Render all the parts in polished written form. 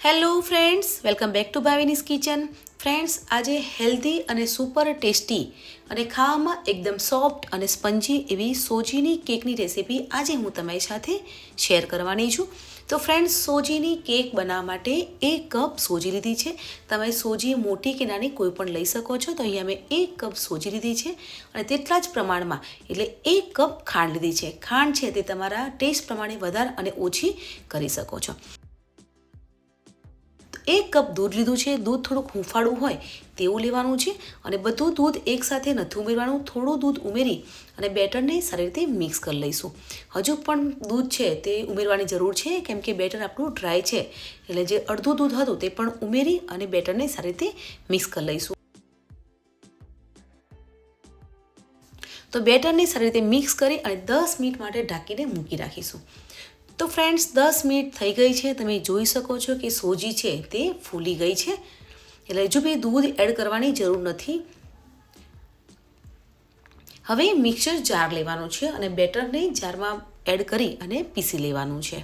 Hello friends, welcome back to Bhavini's kitchen. Friends, આજે healthy અને super tasty અને ખાવામાં એકદમ સોફ્ટ અને સ્પંજી એવી સોજીની કેકની રેસીપી આજે હું તમારી સાથે શેર કરવાની છું. તો ફ્રેન્ડ્સ, સોજીની કેક બનાવવા માટે 1 કપ સોજી લીધી છે. તમે સોજી મોટી કે નાની કોઈ પણ લઈ શકો છો. તો અહીંયા મેં 1 કપ સોજી લીધી છે અને તેટલા જ પ્રમાણમાં એટલે 1 કપ ખાંડ લીધી છે. ખાંડ છે તે તમારા ટેસ્ટ પ્રમાણે વધારે અને ઓછી કરી શકો છો. 1 કપ દૂધ લીધું છે. દૂધ થોડુંક હૂંફાળું હોય તેવું લેવાનું છે અને બધું દૂધ એકસાથે નથી ઉમેરવાનું. થોડું દૂધ ઉમેરી અને બેટરને સારી રીતે મિક્સ કરી લઈશું. હજુ પણ દૂધ છે તે ઉમેરવાની જરૂર છે કેમ કે બેટર આપણું ડ્રાય છે, એટલે જે અડધું દૂધ હતું તે પણ ઉમેરી અને બેટરને સારી રીતે મિક્સ કરી લઈશું. તો બેટરને સારી રીતે મિક્સ કરી અને 10 મિનિટ માટે ઢાંકીને મૂકી રાખીશું. તો ફ્રેન્ડ્સ, 10 મિનિટ થઈ ગઈ છે. તમે જોઈ શકો છો કે સોજી છે તે ફૂલી ગઈ છે, એટલે હજુ બી દૂધ એડ કરવાની જરૂર નથી. હવે મિક્સર જાર લેવાનું છે અને બેટરને જારમાં એડ કરી અને પીસી લેવાનું છે.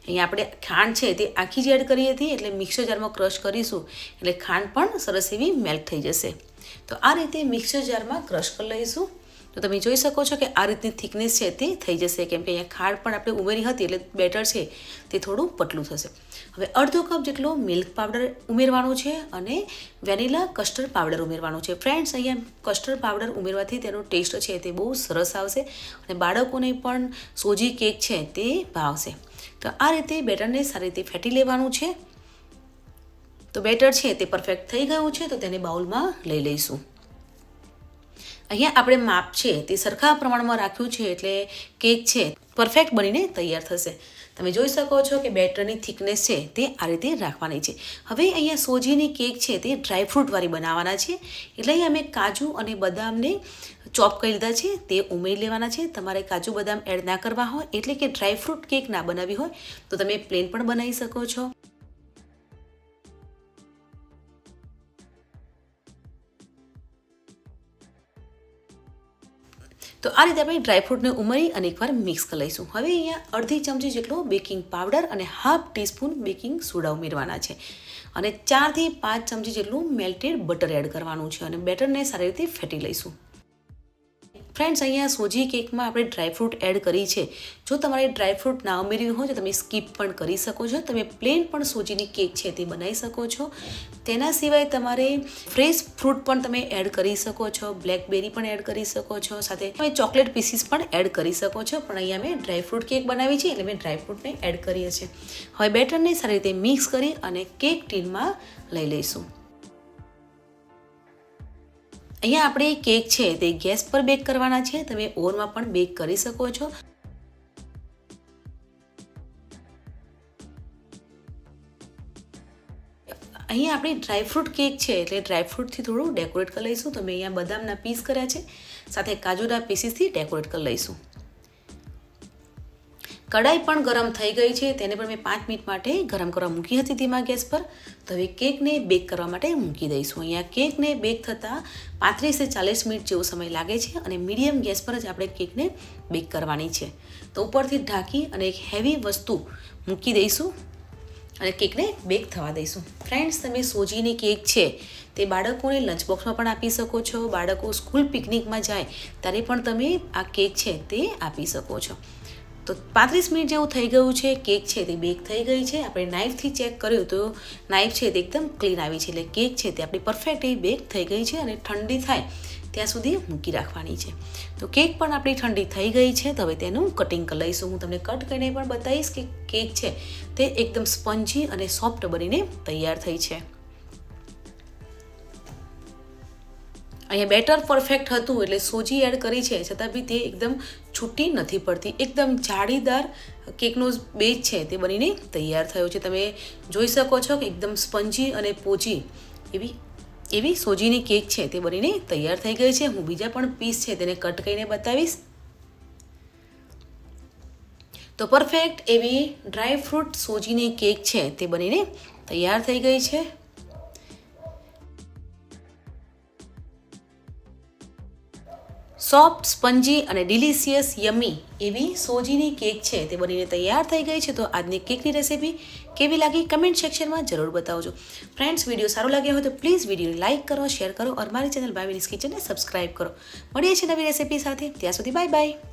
અહીંયા આપણે ખાંડ છે તે આખી જ એડ કરી હતી, એટલે મિક્સર જારમાં ક્રશ કરીશું એટલે ખાંડ પણ સરસ એવી મેલ્ટ થઈ જશે. તો આ રીતે મિક્સર જારમાં ક્રશ કરી લઈશું. તો તમે જોઈ શકો છો કે આ રીતની થિકનેસ છે તે થઈ જશે, કેમ કે અહીંયા ખાંડ પણ આપણે ઉમેરી હતી એટલે બેટર છે તે થોડું પતલું થશે. હવે અડધો કપ જેટલો મિલ્ક પાવડર ઉમેરવાનો છે અને વેનીલા કસ્ટર્ડ પાવડર ઉમેરવાનો છે. ફ્રેન્ડ્સ, અહીંયા કસ્ટર્ડ પાવડર ઉમેરવાથી તેનો ટેસ્ટ છે તે બહુ સરસ આવશે અને બાળકોને પણ સોજી કેક છે તે ભાવશે. તો આ રીતે બેટરને સારી રીતે ફેટી લેવાનું છે. તો બેટર છે તે પરફેક્ટ થઈ ગયું છે, તો તેને બાઉલમાં લઈ લઈશું. અહીંયા આપણે માપ છે તે સરખા પ્રમાણમાં રાખ્યું છે એટલે કેક છે પરફેક્ટ બનીને તૈયાર થશે. તમે જોઈ શકો છો કે બેટરની થિકનેસ છે તે આ રીતે રાખવાની છે. હવે અહીંયા સોજીની કેક છે તે ડ્રાયફ્રૂટવાળી બનાવવાના છે, એટલે અહીંયા અમે કાજુ અને બદામને ચોપ કરી લીધા છે તે ઉમેરી લેવાના છે. તમારે કાજુ બદામ એડ ના કરવા હોય એટલે કે ડ્રાયફ્રૂટ કેક ના બનાવી હોય તો તમે પ્લેન પણ બનાવી શકો છો. તો આ રીતે આપણે ડ્રાયફ્રૂટને ઉમેરી અને એકવાર મિક્સ કરી લઈશું. હવે અહીંયા અડધી ચમચી જેટલો બેકિંગ પાવડર અને હાફ ટીસ્પૂન બેકિંગ સોડા ઉમેરવાના છે અને 4 થી 5 ચમચી જેટલું મેલ્ટેડ બટર એડ કરવાનું છે અને બેટરને સારી રીતે ફેટી લઈશું. ફ્રેન્ડ્સ, અહીંયા સોજી કેકમાં આપણે ડ્રાયફ્રૂટ એડ કરી છે. જો તમારે ડ્રાયફ્રૂટ ના ઉમેર્યું હોય તો તમે સ્કીપ પણ કરી શકો છો. તમે પ્લેન પણ સોજીની કેક છે તે બનાવી શકો છો. તેના સિવાય તમારે ફ્રેશ ફ્રૂટ પણ તમે એડ કરી શકો છો, બ્લેકબેરી પણ એડ કરી શકો છો, સાથે તમે ચોકલેટ પીસીસ પણ એડ કરી શકો છો. પણ અહીંયા મેં ડ્રાયફ્રૂટ કેક બનાવી છે એટલે મેં ડ્રાયફ્રૂટને એડ કરીએ છીએ. હવે બેટરને સારી રીતે મિક્સ કરી અને કેક ટીનમાં લઈ લઈશું. અહીંયા આપણે કેક છે તે ગેસ પર બેક કરવાના છે. તમે ઓવનમાં પણ બેક કરી શકો છો. અહીંયા આપણી ડ્રાયફ્રૂટ કેક છે એટલે ડ્રાયફ્રૂટથી થોડું ડેકોરેટ કરી લઈશું. તો મેં અહીંયા બદામના પીસ કર્યા છે, સાથે કાજુના પીસીસથી ડેકોરેટ કરી લઈશું. કઢાઈ પણ ગરમ થઈ ગઈ છે, તેને પણ મેં 5 મિનિટ માટે ગરમ કરવા મૂકી હતી ધીમા ગેસ પર. તો હવે કેકને બેક કરવા માટે મૂકી દઈશું. અહીંયા કેકને બેક થતાં 35 થી 40 મિનિટ જેવો સમય લાગે છે અને મીડિયમ ગેસ પર જ આપણે કેકને બેક કરવાની છે. તો ઉપરથી ઢાંકી અને એક હેવી વસ્તુ મૂકી દઈશું અને કેકને બેક થવા દઈશું. ફ્રેન્ડ્સ, તમે સોજીની કેક છે તે બાળકોને લંચ બોક્સમાં પણ આપી શકો છો. બાળકો સ્કૂલ પિકનિકમાં જાય ત્યારે પણ તમે આ કેક છે તે આપી શકો છો. તો 35 મિનિટ જેવું થઈ ગયું છે. કેક છે તે બેક થઈ ગઈ છે. આપણે નાઇફથી ચેક કર્યું તો નાઇફ છે તે એકદમ ક્લીન આવી છે, એટલે કેક છે તે આપણી પરફેક્ટ એવી બેક થઈ ગઈ છે અને ઠંડી થાય ત્યાં સુધી મૂકી રાખવાની છે. તો કેક પણ આપણી ઠંડી થઈ ગઈ છે. તો હવે તેનું કટિંગ કરી લઈશું. હું તમને કટ કરીને પણ બતાવીશ કે કેક છે તે એકદમ સ્પંજી અને સોફ્ટ બનીને તૈયાર થઈ છે. અહીંયા બેટર પરફેક્ટ હતું એટલે સોજી એડ કરી છે, છતાં બી તે એકદમ છૂટી નથી પડતી. એકદમ જાળીદાર કેકનો બેઝ છે તે બનીને તૈયાર થયો છે. તમે જોઈ શકો છો કે એકદમ સ્પંજી અને પોચી એવી સોજીની કેક છે તે બનીને તૈયાર થઈ ગઈ છે. હું બીજા પણ પીસ છે તેને કટ કરીને બતાવીશ. તો પરફેક્ટ એવી ડ્રાયફ્રૂટ સોજીની કેક છે તે બનીને તૈયાર થઈ ગઈ છે. સોફ્ટ સ્પંજી અને ડિલિશિયસ યમી એવી સોજીની કેક છે તે બનીને તૈયાર થઈ ગઈ છે. તો આજની કેકની રેસીપી કેવી લાગી કમેન્ટ સેક્શનમાં જરૂર બતાવજો. ફ્રેન્ડ્સ, વિડીયો સારો લાગ્યો હોય તો પ્લીઝ વિડીયો લાઇક કરો, શેર કરો और મારી ચેનલ ભાવિનીસ કિચનને સબસ્ક્રાઇબ કરો. મળીએ છીએ નવી રેસીપી સાથે. ત્યાં સુધી બાય બાય.